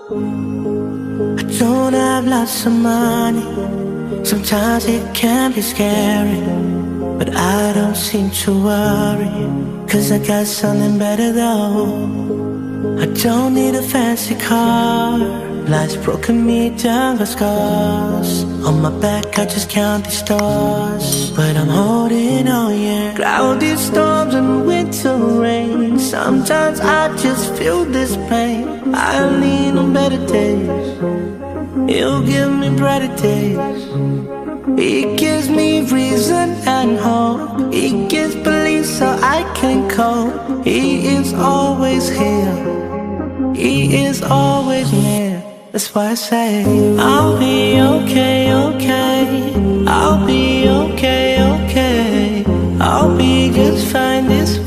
I don't have lots of money, sometimes it can be scary, but I don't seem to worry, 'cause I got something better though. I don't need a fancy car, life's broken me down, got scars on my back, I just count the stars, but I'm holding on, yeah. Cloudy storms and winter rain, sometimes I just feel this pain. I lean on better days, he'll give me brighter days. He gives me reason and hope, he gives belief so I can cope. He is always here, he is always near. That's why I say I'll be okay, okay. I'll be okay, okay. I'll be just fine this way.